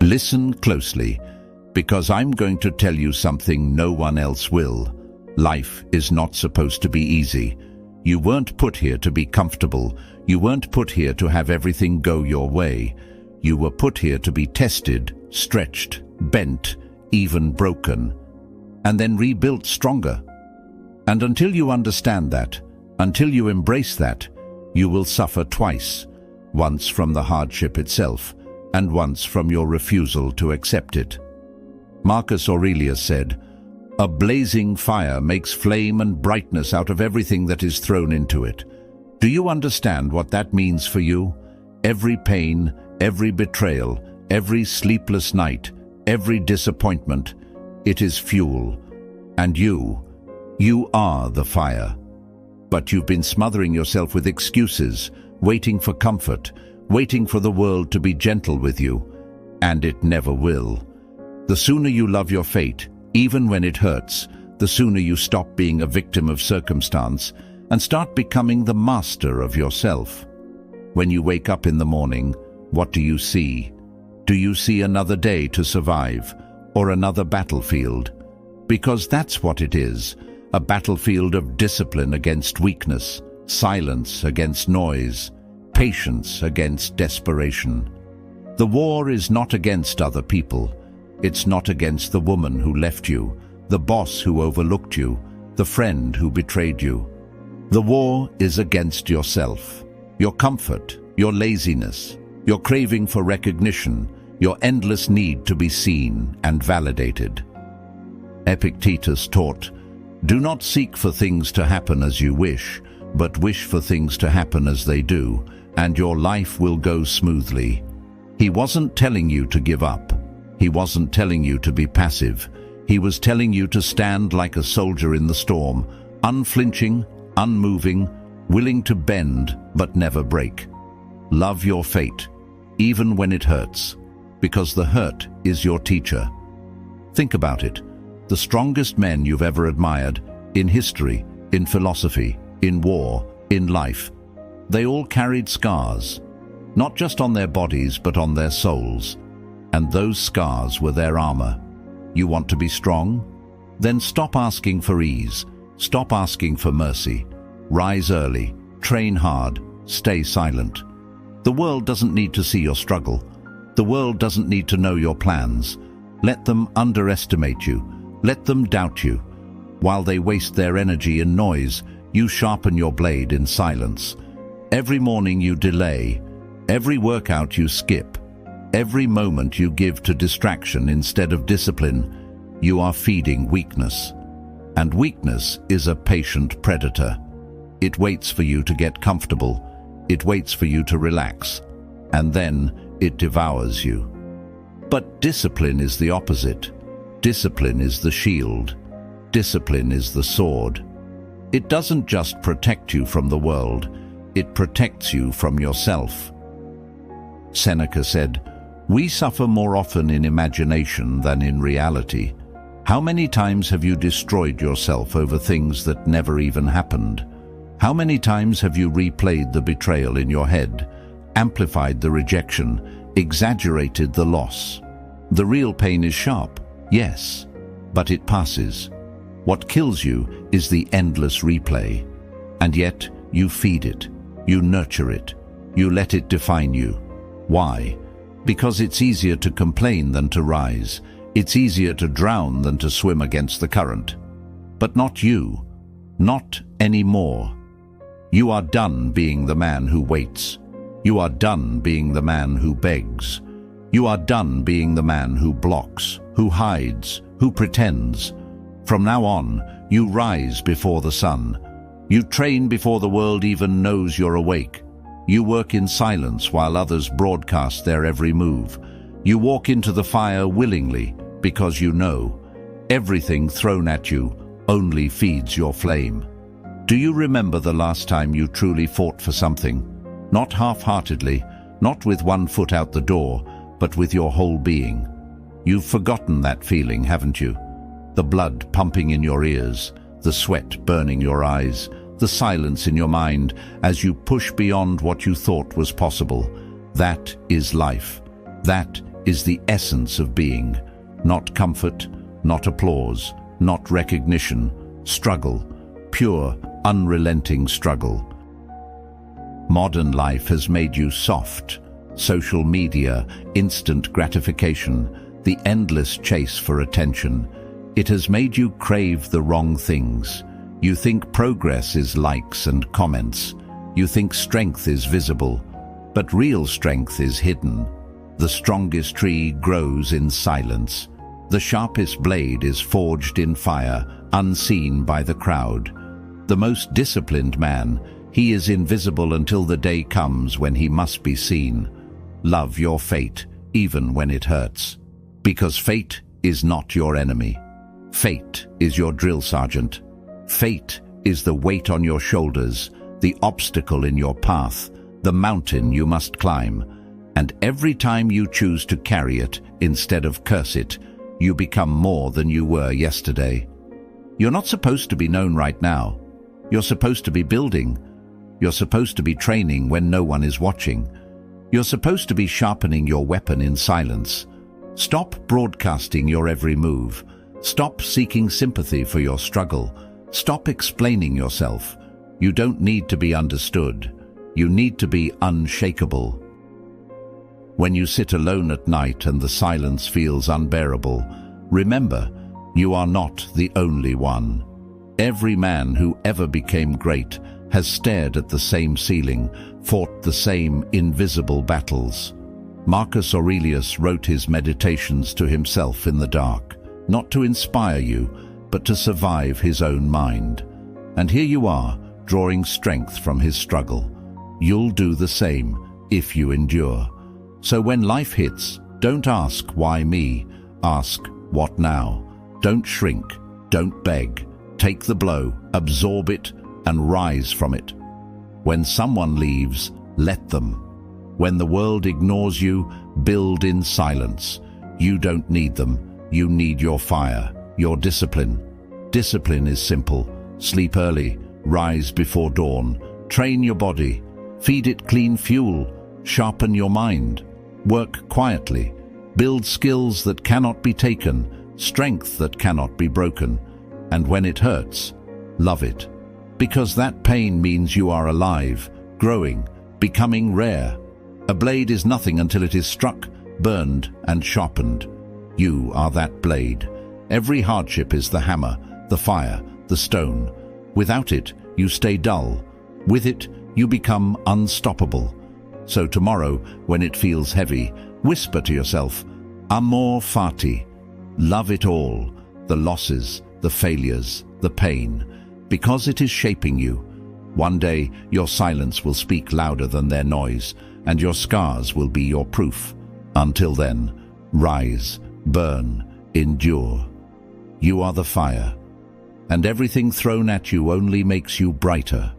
Listen closely, because I'm going to tell you something no one else will. Life is not supposed to be easy. You weren't put here to be comfortable. You weren't put here to have everything go your way. You were put here to be tested, stretched, bent, even broken, and then rebuilt stronger. And until you understand that, until you embrace that, you will suffer twice, once from the hardship itself, and once from your refusal to accept it. Marcus Aurelius said, "A blazing fire makes flame and brightness out of everything that is thrown into it." Do you understand what that means for you? Every pain, every betrayal, every sleepless night, every disappointment, it is fuel. And you are the fire. But you've been smothering yourself with excuses, waiting for comfort, waiting for the world to be gentle with you, and it never will. The sooner you love your fate, even when it hurts, the sooner you stop being a victim of circumstance and start becoming the master of yourself. When you wake up in the morning, what do you see? Do you see another day to survive, or another battlefield? Because that's what it is, a battlefield of discipline against weakness, silence against noise, patience against desperation. The war is not against other people. It's not against the woman who left you, the boss who overlooked you, the friend who betrayed you. The war is against yourself, your comfort, your laziness, your craving for recognition, your endless need to be seen and validated. Epictetus taught, "Do not seek for things to happen as you wish, but wish for things to happen as they do, and your life will go smoothly." He wasn't telling you to give up. He wasn't telling you to be passive. He was telling you to stand like a soldier in the storm, unflinching, unmoving, willing to bend but never break. Love your fate, even when it hurts, because the hurt is your teacher. Think about it. The strongest men you've ever admired, in history, in philosophy, in war, in life, they all carried scars, not just on their bodies but on their souls. And those scars were their armor. You want to be strong? Then stop asking for ease. Stop asking for mercy. Rise early. Train hard. Stay silent. The world doesn't need to see your struggle. The world doesn't need to know your plans. Let them underestimate you. Let them doubt you. While they waste their energy in noise, you sharpen your blade in silence. Every morning you delay. Every workout you skip. Every moment you give to distraction instead of discipline, you are feeding weakness. And weakness is a patient predator. It waits for you to get comfortable. It waits for you to relax. And then it devours you. But discipline is the opposite. Discipline is the shield. Discipline is the sword. It doesn't just protect you from the world. It protects you from yourself. Seneca said, "We suffer more often in imagination than in reality." How many times have you destroyed yourself over things that never even happened? How many times have you replayed the betrayal in your head, amplified the rejection, exaggerated the loss? The real pain is sharp, yes, but it passes. What kills you is the endless replay. And yet, you feed it, you nurture it, you let it define you. Why? Because it's easier to complain than to rise. It's easier to drown than to swim against the current. But not you. Not anymore. You are done being the man who waits. You are done being the man who begs. You are done being the man who blocks, who hides, who pretends. From now on, you rise before the sun. You train before the world even knows you're awake. You work in silence while others broadcast their every move. You walk into the fire willingly because you know everything thrown at you only feeds your flame. Do you remember the last time you truly fought for something? Not half-heartedly, not with one foot out the door, but with your whole being. You've forgotten that feeling, haven't you? The blood pumping in your ears, the sweat burning your eyes, the silence in your mind as you push beyond what you thought was possible. That is life. That is the essence of being. Not comfort, not applause, not recognition. Struggle. Pure, unrelenting struggle. Modern life has made you soft. Social media, instant gratification, the endless chase for attention. It has made you crave the wrong things. You think progress is likes and comments. You think strength is visible, but real strength is hidden. The strongest tree grows in silence. The sharpest blade is forged in fire, unseen by the crowd. The most disciplined man, he is invisible until the day comes when he must be seen. Love your fate, even when it hurts. Because fate is not your enemy. Fate is your drill sergeant. Fate is the weight on your shoulders, the obstacle in your path, the mountain you must climb. And every time you choose to carry it instead of curse it, you become more than you were yesterday. You're not supposed to be known right now. You're supposed to be building. You're supposed to be training when no one is watching. You're supposed to be sharpening your weapon in silence. Stop broadcasting your every move. Stop seeking sympathy for your struggle. Stop explaining yourself. You don't need to be understood. You need to be unshakable. When you sit alone at night and the silence feels unbearable, remember, you are not the only one. Every man who ever became great has stared at the same ceiling, fought the same invisible battles. Marcus Aurelius wrote his meditations to himself in the dark, not to inspire you, but to survive his own mind. And here you are, drawing strength from his struggle. You'll do the same if you endure. So when life hits, don't ask, why me? Ask, what now? Don't shrink, don't beg. Take the blow, absorb it, and rise from it. When someone leaves, let them. When the world ignores you, build in silence. You don't need them. You need your fire, your discipline. Discipline is simple. Sleep early, rise before dawn. Train your body. Feed it clean fuel. Sharpen your mind. Work quietly. Build skills that cannot be taken, strength that cannot be broken. And when it hurts, love it. Because that pain means you are alive, growing, becoming rare. A blade is nothing until it is struck, burned, and sharpened. You are that blade. Every hardship is the hammer, the fire, the stone. Without it, you stay dull. With it, you become unstoppable. So tomorrow, when it feels heavy, whisper to yourself, Amor fati. Love it all, the losses, the failures, the pain, because it is shaping you. One day, your silence will speak louder than their noise, and your scars will be your proof. Until then, rise, burn, endure. You are the fire, and everything thrown at you only makes you brighter.